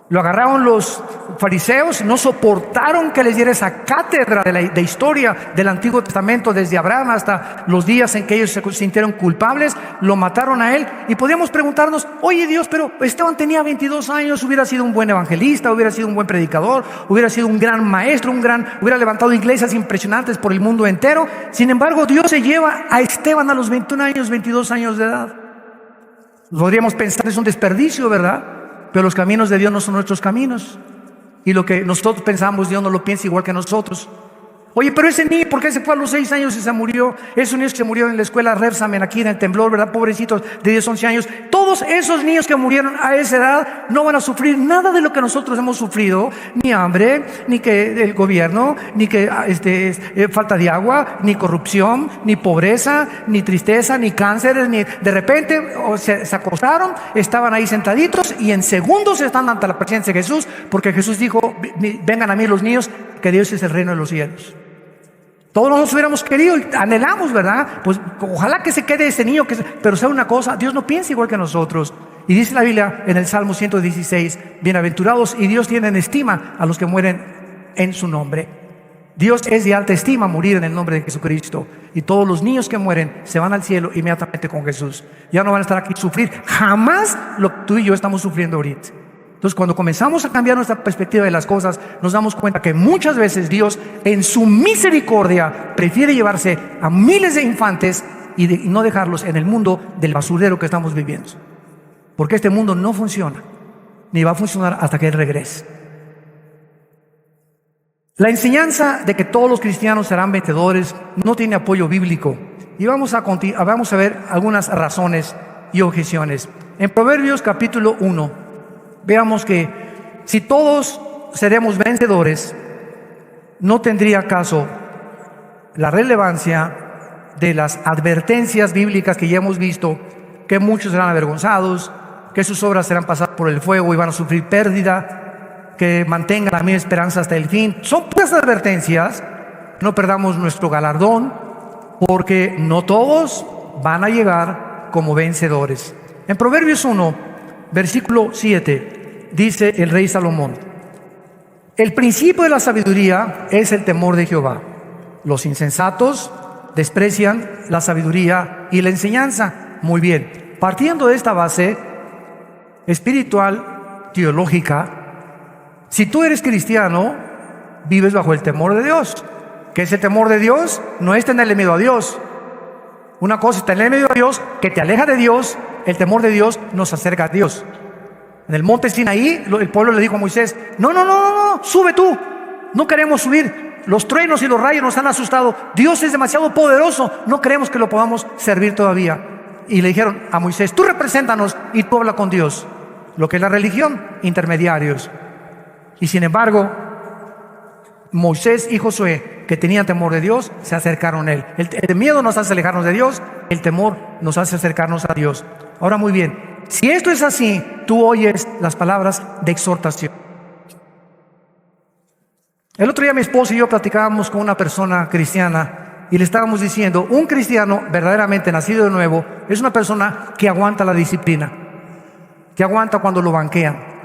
Lo agarraron los fariseos, no soportaron que les diera esa cátedra de historia del Antiguo Testamento, desde Abraham hasta los días en que ellos se sintieron culpables, lo mataron a él. Y podíamos preguntarnos, oye Dios, pero Esteban tenía 22 años, hubiera sido un buen evangelista, hubiera sido un buen predicador, hubiera sido un gran maestro, hubiera levantado iglesias impresionantes por el mundo entero. Sin embargo, Dios se lleva a Esteban a los 21 años, 22 años de edad. Podríamos pensar, es un desperdicio, ¿verdad? Pero los caminos de Dios no son nuestros caminos. Y lo que nosotros pensamos, Dios no lo piensa igual que nosotros. Oye, pero ese niño, ¿por qué se fue a los 6 años y se murió? Esos niños que se murieron en la escuela Repsamen, aquí en el temblor, ¿verdad? Pobrecitos de 10, 11 años. Todos esos niños que murieron a esa edad no van a sufrir nada de lo que nosotros hemos sufrido. Ni hambre, ni que el gobierno, ni que falta de agua, ni corrupción, ni pobreza, ni tristeza, ni cánceres, ni de repente se acostaron, estaban ahí sentaditos y en segundos están ante la presencia de Jesús, porque Jesús dijo, vengan a mí los niños, que Dios es el reino de los cielos. Todos nosotros hubiéramos querido y anhelamos, ¿verdad? Pues ojalá que se quede ese niño, pero sabe una cosa, Dios no piensa igual que nosotros. Y dice la Biblia en el Salmo 116, bienaventurados, y Dios tiene en estima a los que mueren en su nombre. Dios es de alta estima morir en el nombre de Jesucristo. Y todos los niños que mueren se van al cielo inmediatamente con Jesús. Ya no van a estar aquí a sufrir jamás lo que tú y yo estamos sufriendo ahorita. Entonces, cuando comenzamos a cambiar nuestra perspectiva de las cosas, nos damos cuenta que muchas veces Dios, en su misericordia, prefiere llevarse a miles de infantes y no dejarlos en el mundo del basurero que estamos viviendo. Porque este mundo no funciona, ni va a funcionar hasta que Él regrese. La enseñanza de que todos los cristianos serán vencedores no tiene apoyo bíblico. Y vamos a ver algunas razones y objeciones. En Proverbios capítulo 1, veamos que si todos seremos vencedores, no tendría caso la relevancia de las advertencias bíblicas que ya hemos visto, que muchos serán avergonzados, que sus obras serán pasadas por el fuego y van a sufrir pérdida, que mantengan la misma esperanza hasta el fin. Son puras advertencias. No perdamos nuestro galardón, porque no todos van a llegar como vencedores. En Proverbios 1, versículo 7, dice el rey Salomón: el principio de la sabiduría es el temor de Jehová. Los insensatos desprecian la sabiduría y la enseñanza. Muy bien, partiendo de esta base espiritual, teológica, si tú eres cristiano, vives bajo el temor de Dios. ¿Qué es el temor de Dios? No es tenerle miedo a Dios. Una cosa es tenerle miedo a Dios, que te aleja de Dios. El temor de Dios nos acerca a Dios. En el monte Sinaí, el pueblo le dijo a Moisés: no, sube tú. No queremos subir. Los truenos y los rayos nos han asustado. Dios es demasiado poderoso. No creemos que lo podamos servir todavía. Y le dijeron a Moisés: tú represéntanos y tú habla con Dios. Lo que es la religión, intermediarios. Y sin embargo, Moisés y Josué, que tenían temor de Dios, se acercaron a Él. El miedo nos hace alejarnos de Dios, el temor nos hace acercarnos a Dios. Ahora, muy bien, si esto es así, tú oyes las palabras de exhortación. El otro día mi esposa y yo platicábamos con una persona cristiana y le estábamos diciendo: un cristiano verdaderamente nacido de nuevo es una persona que aguanta la disciplina, que aguanta cuando lo banquean.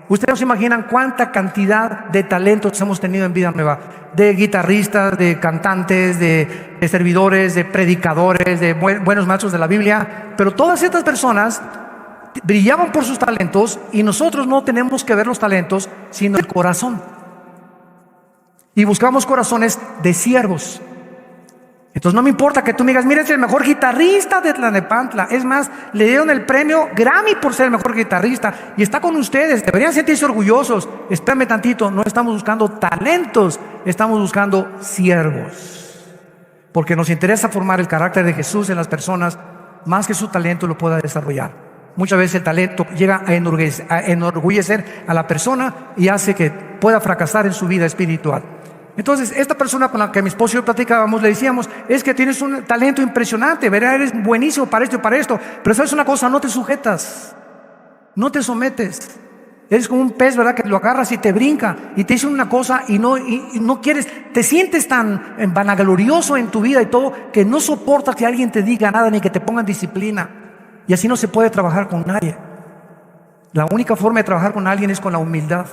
Ustedes no se imaginan cuánta cantidad de talentos hemos tenido en Vida Nueva, de guitarristas, de cantantes, de servidores, de predicadores, de buenos maestros de la Biblia. Pero todas estas personas brillaban por sus talentos, y nosotros no tenemos que ver los talentos, sino el corazón. Y buscamos corazones de siervos. Entonces no me importa que tú me digas, mira, es el mejor guitarrista de Tlalnepantla. Es más, le dieron el premio Grammy por ser el mejor guitarrista y está con ustedes, deberían sentirse orgullosos. Espérame tantito, no estamos buscando talentos, estamos buscando siervos, porque nos interesa formar el carácter de Jesús en las personas, más que su talento lo pueda desarrollar. Muchas veces el talento llega a enorgullecer a la persona y hace que pueda fracasar en su vida espiritual. Entonces, esta persona con la que mi esposo y yo platicábamos, le decíamos, es que tienes un talento impresionante, ¿verdad? Eres buenísimo para esto y para esto, pero sabes una cosa, no te sujetas, no te sometes. Eres como un pez, ¿verdad? Que lo agarras y te brinca y te dice una cosa y no quieres, te sientes tan vanaglorioso en tu vida y todo, que no soportas que alguien te diga nada ni que te pongan disciplina. Y así no se puede trabajar con nadie. La única forma de trabajar con alguien es con la humildad.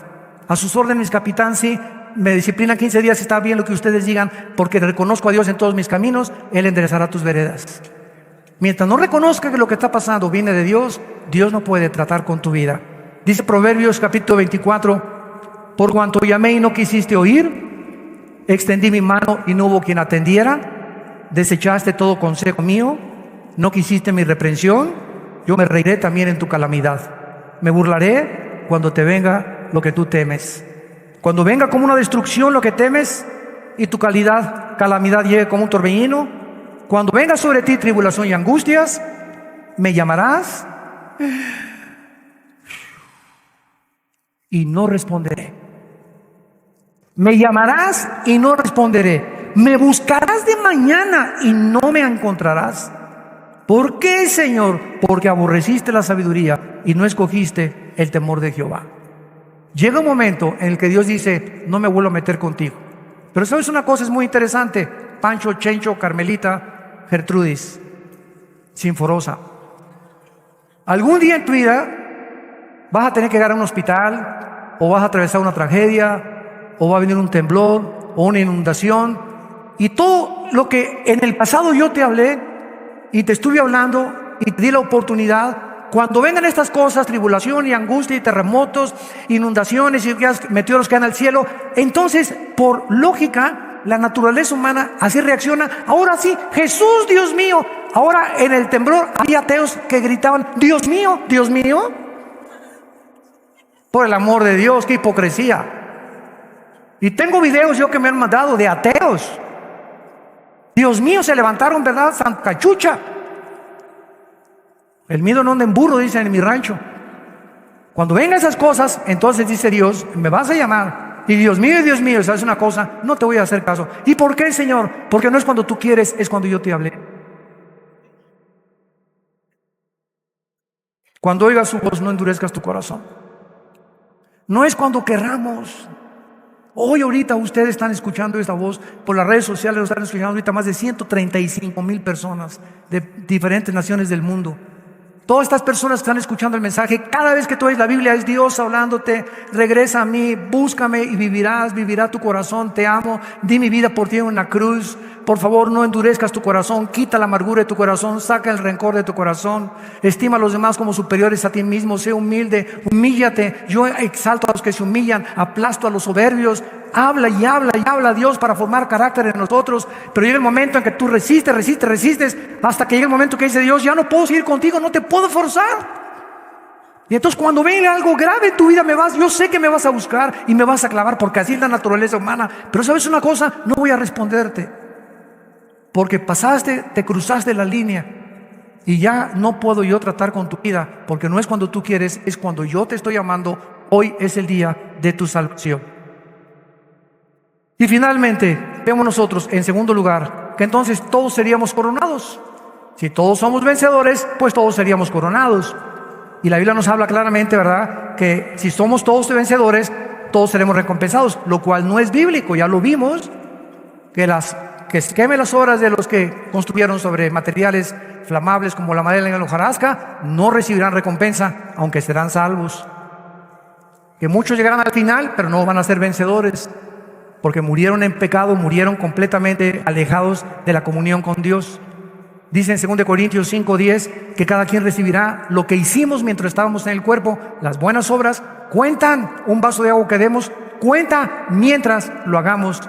A sus órdenes, capitán, sí, me disciplina 15 días, está bien lo que ustedes digan, porque reconozco a Dios en todos mis caminos, Él enderezará tus veredas. Mientras no reconozca que lo que está pasando viene de Dios, Dios no puede tratar con tu vida. Dice Proverbios capítulo 24, por cuanto llamé y no quisiste oír, extendí mi mano y no hubo quien atendiera, desechaste todo consejo mío, no quisiste mi reprensión, yo me reiré también en tu calamidad. Me burlaré cuando te venga lo que tú temes. Cuando venga como una destrucción lo que temes y tu calamidad llegue como un torbellino, cuando venga sobre ti tribulación y angustias, me llamarás y no responderé. Me llamarás y no responderé. Me buscarás de mañana y no me encontrarás. ¿Por qué, Señor? Porque aborreciste la sabiduría y no escogiste el temor de Jehová. Llega un momento en el que Dios dice, no me vuelvo a meter contigo. Pero sabes una cosa, es muy interesante. Pancho, Chencho, Carmelita, Gertrudis, Sinforosa. Algún día en tu vida vas a tener que llegar a un hospital, o vas a atravesar una tragedia, o va a venir un temblor, o una inundación. Y todo lo que en el pasado yo te hablé, y te estuve hablando, y te di la oportunidad. Cuando vengan estas cosas, tribulación y angustia y terremotos, inundaciones y meteoros que caen al cielo, entonces por lógica la naturaleza humana así reacciona. Ahora sí, Jesús, Dios mío. Ahora en el temblor había ateos que gritaban, Dios mío, Dios mío. Por el amor de Dios, qué hipocresía. Y tengo videos yo que me han mandado de ateos. Dios mío, se levantaron, ¿verdad? Santa Cachucha. El miedo no anda en burro, dicen en mi rancho. Cuando vengan esas cosas, entonces dice Dios, me vas a llamar. Y Dios mío, ¿sabes una cosa? No te voy a hacer caso. ¿Y por qué, Señor? Porque no es cuando tú quieres, es cuando yo te hablé. Cuando oigas su voz, no endurezcas tu corazón. No es cuando querramos. Hoy ahorita ustedes están escuchando esta voz por las redes sociales, lo están escuchando ahorita más de 135,000 personas de diferentes naciones del mundo. Todas estas personas que están escuchando el mensaje, cada vez que tú oyes la Biblia es Dios hablándote, regresa a mí, búscame y vivirá tu corazón, te amo, di mi vida por ti en la cruz. Por favor, no endurezcas tu corazón, quita la amargura de tu corazón, saca el rencor de tu corazón, estima a los demás como superiores a ti mismo, sé humilde, humíllate. Yo exalto a los que se humillan, aplasto a los soberbios. Habla y habla y habla a Dios para formar carácter en nosotros. Pero llega el momento en que tú resistes, hasta que llega el momento que dice Dios, ya no puedo seguir contigo, no te puedo forzar. Y entonces cuando venga algo grave en tu vida, yo sé que me vas a buscar y me vas a clavar, porque así es la naturaleza humana. Pero sabes una cosa, no voy a responderte, porque te cruzaste la línea y ya no puedo yo tratar con tu vida, porque no es cuando tú quieres, es cuando yo te estoy llamando. Hoy es el día de tu salvación. Y finalmente, vemos nosotros, en segundo lugar, que entonces todos seríamos coronados. Si todos somos vencedores, pues todos seríamos coronados. Y la Biblia nos habla claramente, ¿verdad?, que si somos todos vencedores, todos seremos recompensados, lo cual no es bíblico. Ya lo vimos, que se quemen las obras de los que construyeron sobre materiales flamables como la madera y la hojarasca, no recibirán recompensa, aunque serán salvos. Que muchos llegarán al final, pero no van a ser vencedores, porque murieron en pecado, murieron completamente alejados de la comunión con Dios. Dice en 2 Corintios 5:10 que cada quien recibirá lo que hicimos mientras estábamos en el cuerpo. Las buenas obras cuentan, un vaso de agua que demos cuenta mientras lo hagamos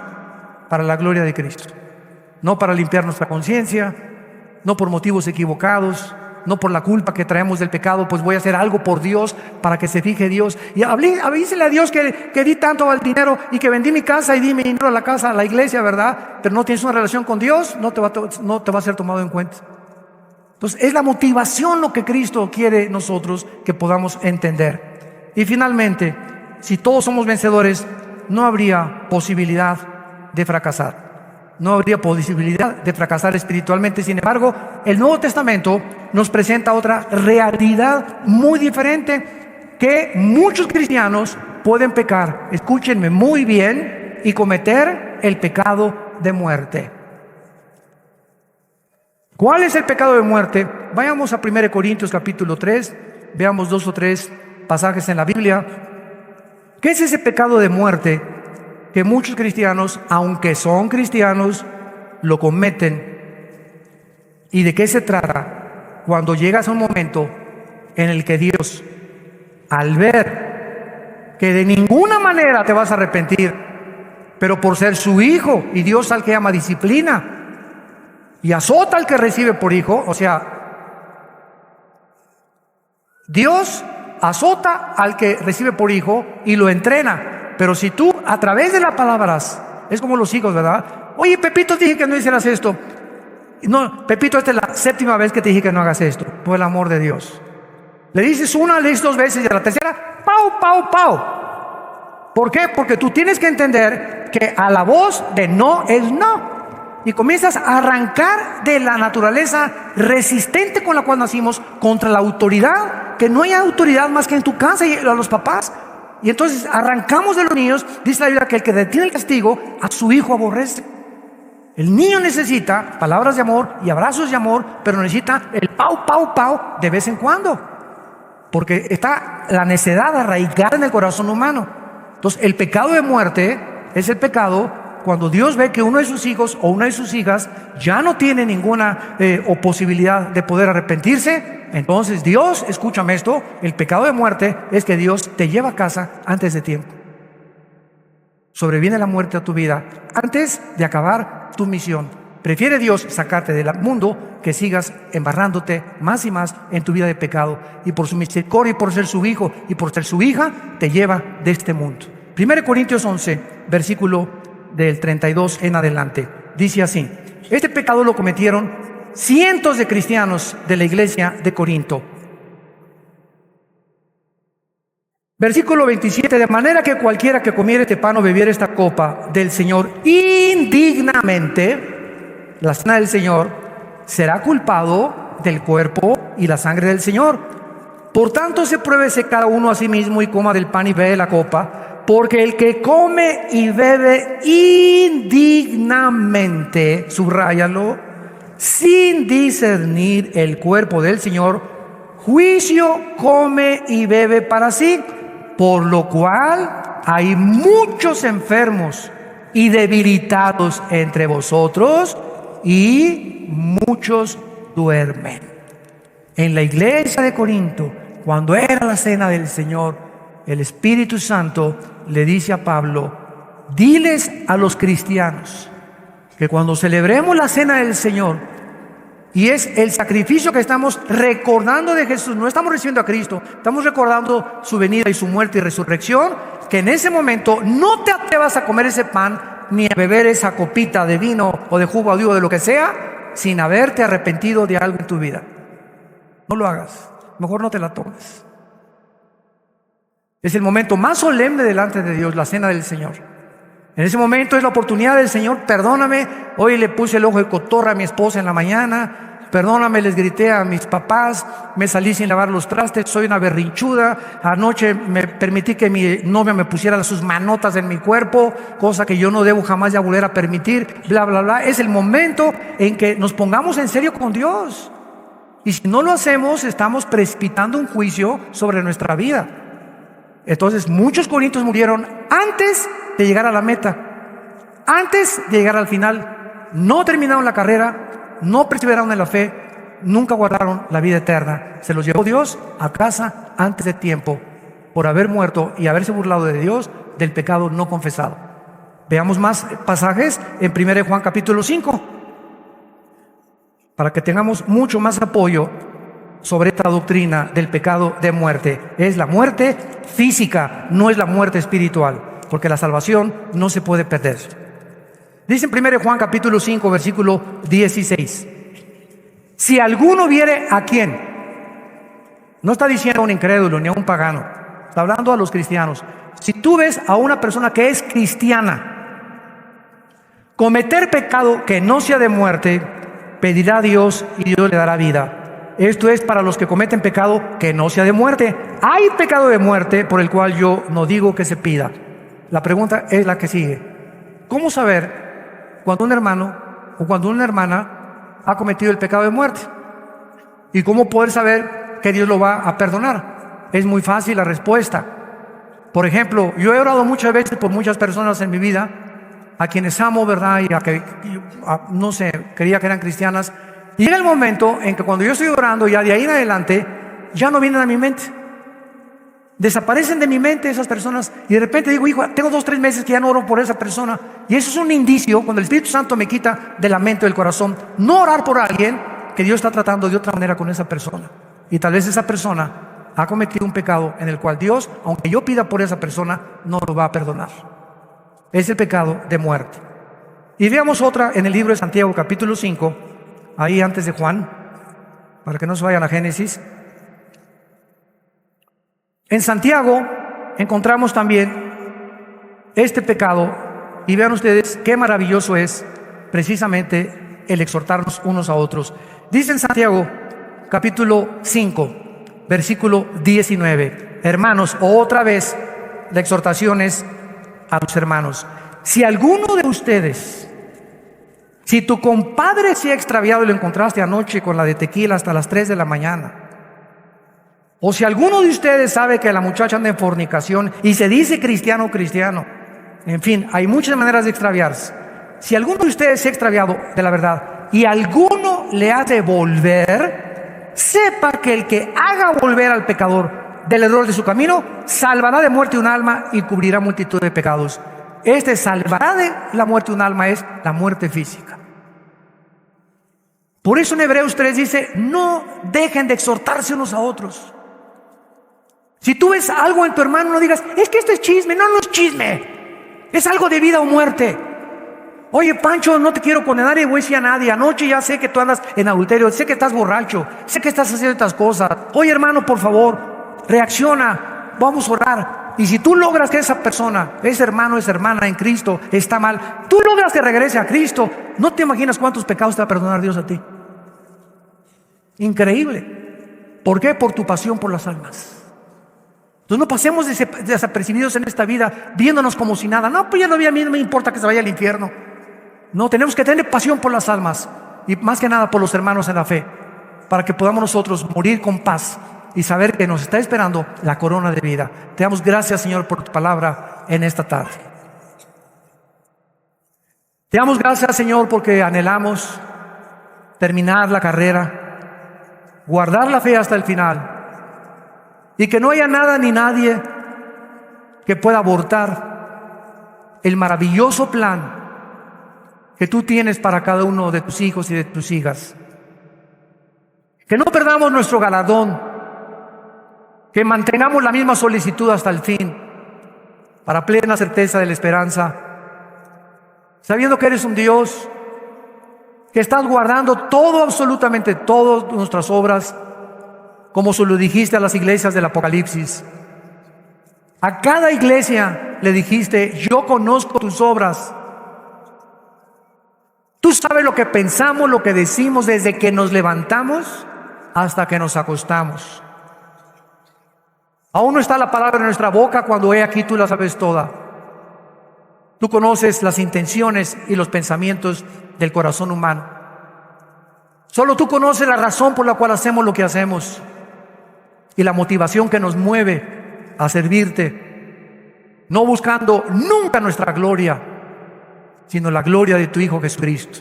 para la gloria de Cristo. No para limpiar nuestra conciencia, no por motivos equivocados, no por la culpa que traemos del pecado, pues voy a hacer algo por Dios para que se fije Dios. Y avísele a Dios que di tanto al dinero y que vendí mi casa y di mi dinero a la casa, a la iglesia, ¿verdad? Pero no tienes una relación con Dios, no te va a ser tomado en cuenta. Entonces es la motivación lo que Cristo quiere nosotros que podamos entender. Y finalmente, si todos somos vencedores, no habría posibilidad de fracasar. No habría posibilidad de fracasar espiritualmente. Sin embargo, el Nuevo Testamento nos presenta otra realidad muy diferente, que muchos cristianos pueden pecar, escúchenme muy bien, y cometer el pecado de muerte. ¿Cuál es el pecado de muerte? Vayamos a 1 Corintios capítulo 3, veamos 2 o 3 pasajes en la Biblia. ¿Qué es ese pecado de muerte que muchos cristianos, aunque son cristianos, lo cometen? ¿Y de qué se trata? Cuando llegas a un momento en el que Dios, al ver que de ninguna manera te vas a arrepentir, pero por ser su hijo, y Dios al que ama disciplina y azota al que recibe por hijo, o sea, Dios azota al que recibe por hijo y lo entrena. Pero si tú a través de las palabras, es como los hijos, ¿verdad? Oye, Pepito, te dije que no hicieras esto. No, Pepito, esta es la 7ª vez que te dije que no hagas esto, por el amor de Dios. Le dices una, le dices 2 veces, y a la tercera, ¡pau, pau, pau! ¿Por qué? Porque tú tienes que entender que a la voz de no es no. Y comienzas a arrancar de la naturaleza resistente con la cual nacimos contra la autoridad, que no hay autoridad más que en tu casa y a los papás. Y entonces arrancamos de los niños. Dice la Biblia que el que detiene el castigo a su hijo aborrece. El niño necesita palabras de amor y abrazos de amor, pero necesita el pau, pau, pau de vez en cuando, porque está la necedad arraigada en el corazón humano. Entonces el pecado de muerte es el pecado cuando Dios ve que uno de sus hijos o una de sus hijas ya no tiene ninguna o posibilidad de poder arrepentirse. Entonces Dios, escúchame esto, el pecado de muerte es que Dios te lleva a casa antes de tiempo. Sobreviene la muerte a tu vida antes de acabar tu misión. Prefiere Dios sacarte del mundo que sigas embarrándote más y más en tu vida de pecado. Y por su misericordia y por ser su hijo y por ser su hija, te lleva de este mundo. 1 Corintios 11, versículo del 32 en adelante. Dice así: este pecado lo cometieron cientos de cristianos de la iglesia de Corinto. Versículo 27, de manera que cualquiera que comiere este pan o bebiere esta copa del Señor indignamente, la cena del Señor, será culpado del cuerpo y la sangre del Señor. Por tanto, pruébese cada uno a sí mismo y coma del pan y bebe la copa, porque el que come y bebe indignamente, subráyalo, sin discernir el cuerpo del Señor, juicio come y bebe para sí. Por lo cual hay muchos enfermos y debilitados entre vosotros, y muchos duermen. En la iglesia de Corinto, cuando era la cena del Señor, el Espíritu Santo le dice a Pablo: diles a los cristianos que cuando celebremos la cena del Señor, y es el sacrificio que estamos recordando de Jesús, no estamos recibiendo a Cristo, estamos recordando su venida y su muerte y resurrección, que en ese momento no te atrevas a comer ese pan ni a beber esa copita de vino o de jugo o de lo que sea sin haberte arrepentido de algo en tu vida. No lo hagas, mejor no te la tomes. Es el momento más solemne delante de Dios, la cena del Señor. En ese momento es la oportunidad del Señor: perdóname, hoy le puse el ojo de cotorra a mi esposa en la mañana, perdóname, les grité a mis papás, me salí sin lavar los trastes, soy una berrinchuda, anoche me permití que mi novia me pusiera sus manotas en mi cuerpo, cosa que yo no debo jamás ya volver a permitir, bla, bla, bla. Es el momento en que nos pongamos en serio con Dios. Y si no lo hacemos, estamos precipitando un juicio sobre nuestra vida. Entonces muchos corintios murieron antes de llegar a la meta, antes de llegar al final. No terminaron la carrera, no perseveraron en la fe, nunca guardaron la vida eterna. Se los llevó Dios a casa antes de tiempo por haber muerto y haberse burlado de Dios del pecado no confesado. Veamos más pasajes en 1 Juan capítulo 5 para que tengamos mucho más apoyo sobre esta doctrina del pecado de muerte. Es la muerte física, no es la muerte espiritual, porque la salvación no se puede perder. Dice en 1 Juan capítulo 5 versículo 16: si alguno viere a quién, no está diciendo a un incrédulo ni a un pagano, está hablando a los cristianos. Si tú ves a una persona que es cristiana cometer pecado que no sea de muerte, pedirá a Dios y Dios le dará vida. Esto es para los que cometen pecado que no sea de muerte. Hay pecado de muerte por el cual yo no digo que se pida. La pregunta es la que sigue: ¿cómo saber cuando un hermano o cuando una hermana ha cometido el pecado de muerte? ¿Y cómo poder saber que Dios lo va a perdonar? Es muy fácil la respuesta. Por ejemplo, yo he orado muchas veces por muchas personas en mi vida, a quienes amo, ¿verdad? Y a que, no sé, creía que eran cristianas. Y llega el momento en que cuando yo estoy orando, ya de ahí en adelante, ya no vienen a mi mente. Desaparecen de mi mente esas personas y de repente digo, hijo, tengo 2 o 3 meses que ya no oro por esa persona. Y eso es un indicio, cuando el Espíritu Santo me quita de la mente o del corazón, no orar por alguien, que Dios está tratando de otra manera con esa persona. Y tal vez esa persona ha cometido un pecado en el cual Dios, aunque yo pida por esa persona, no lo va a perdonar. Es el pecado de muerte. Y veamos otra en el libro de Santiago capítulo 5, ahí antes de Juan, para que no se vayan a Génesis. En Santiago encontramos también este pecado, y vean ustedes qué maravilloso es precisamente el exhortarnos unos a otros. Dice en Santiago capítulo 5 versículo 19: hermanos, otra vez la exhortación es a los hermanos. Si alguno de ustedes, si tu compadre se ha extraviado y lo encontraste anoche con la de tequila hasta las 3 de la mañana, o si alguno de ustedes sabe que la muchacha anda en fornicación y se dice cristiano, en fin, hay muchas maneras de extraviarse. Si alguno de ustedes se ha extraviado de la verdad y alguno le ha de volver, sepa que el que haga volver al pecador del error de su camino, salvará de muerte un alma y cubrirá multitud de pecados. Este salvará de la muerte un alma es la muerte física. Por eso en Hebreos 3 dice: no dejen de exhortarse unos a otros. Si tú ves algo en tu hermano, no digas, es que esto es chisme. No, no es chisme, es algo de vida o muerte. Oye, Pancho, no te quiero condenar y voy a decir a nadie, anoche ya sé que tú andas en adulterio, sé que estás borracho, sé que estás haciendo estas cosas. Oye, hermano, por favor, reacciona, vamos a orar. Y si tú logras que esa persona, ese hermano, esa hermana en Cristo está mal, tú logras que regrese a Cristo, no te imaginas cuántos pecados te va a perdonar Dios a ti. Increíble. ¿Por qué? Por tu pasión por las almas. Entonces no pasemos desapercibidos en esta vida viéndonos como si nada. No, pues ya no, a mí no me importa que se vaya al infierno. No, tenemos que tener pasión por las almas y más que nada por los hermanos en la fe, para que podamos nosotros morir con paz y saber que nos está esperando la corona de vida. Te damos gracias, Señor, por tu palabra en esta tarde. Te damos gracias, Señor, porque anhelamos terminar la carrera, guardar la fe hasta el final, y que no haya nada ni nadie que pueda abortar el maravilloso plan que tú tienes para cada uno de tus hijos y de tus hijas. Que no perdamos nuestro galardón, que mantengamos la misma solicitud hasta el fin, para plena certeza de la esperanza, sabiendo que eres un Dios que estás guardando todo, absolutamente todas nuestras obras, como se lo dijiste a las iglesias del Apocalipsis. A cada iglesia le dijiste: yo conozco tus obras. Tú sabes lo que pensamos, lo que decimos desde que nos levantamos hasta que nos acostamos. Aún no está la palabra en nuestra boca cuando he aquí tú la sabes toda. Tú conoces las intenciones y los pensamientos del corazón humano. Solo tú conoces la razón por la cual hacemos lo que hacemos y la motivación que nos mueve a servirte, no buscando nunca nuestra gloria, sino la gloria de tu Hijo Jesucristo.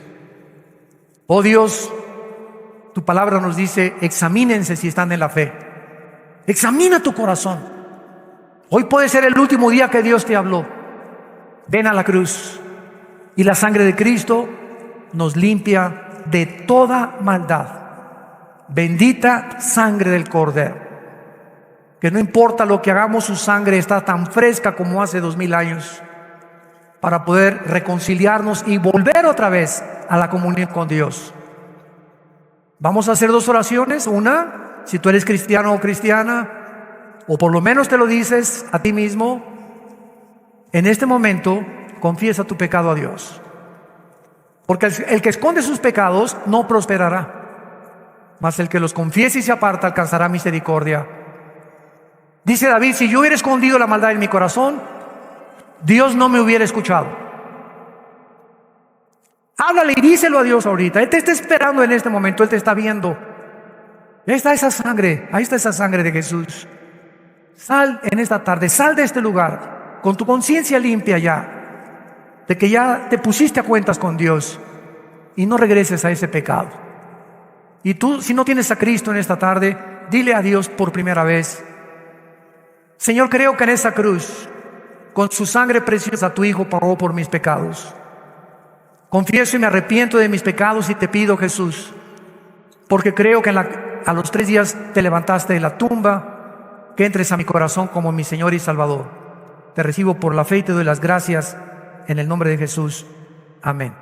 Oh Dios, tu palabra nos dice, examínense si están en la fe. Examina tu corazón. Hoy puede ser el último día que Dios te habló. Ven a la cruz y la sangre de Cristo nos limpia de toda maldad. Bendita sangre del Cordero, que no importa lo que hagamos, su sangre está tan fresca como hace 2000 años para poder reconciliarnos y volver otra vez a la comunión con Dios. Vamos a hacer dos oraciones. Una, si tú eres cristiano o cristiana, o por lo menos te lo dices a ti mismo, en este momento confiesa tu pecado a Dios, porque el que esconde sus pecados no prosperará, mas el que los confiese y se aparta alcanzará misericordia. Dice David, si yo hubiera escondido la maldad en mi corazón, Dios no me hubiera escuchado. Háblale y díselo a Dios ahorita. Él te está esperando en este momento, Él te está viendo. Ahí está esa sangre de Jesús. Sal en esta tarde, sal de este lugar con tu conciencia limpia ya, de que ya te pusiste a cuentas con Dios, y no regreses a ese pecado. Y tú, si no tienes a Cristo en esta tarde, dile a Dios por primera vez: Señor, creo que en esa cruz, con su sangre preciosa, tu Hijo pagó por mis pecados. Confieso y me arrepiento de mis pecados y te pido, Jesús, porque creo que a los 3 días te levantaste de la tumba, que entres a mi corazón como mi Señor y Salvador. Te recibo por la fe y te doy las gracias en el nombre de Jesús. Amén.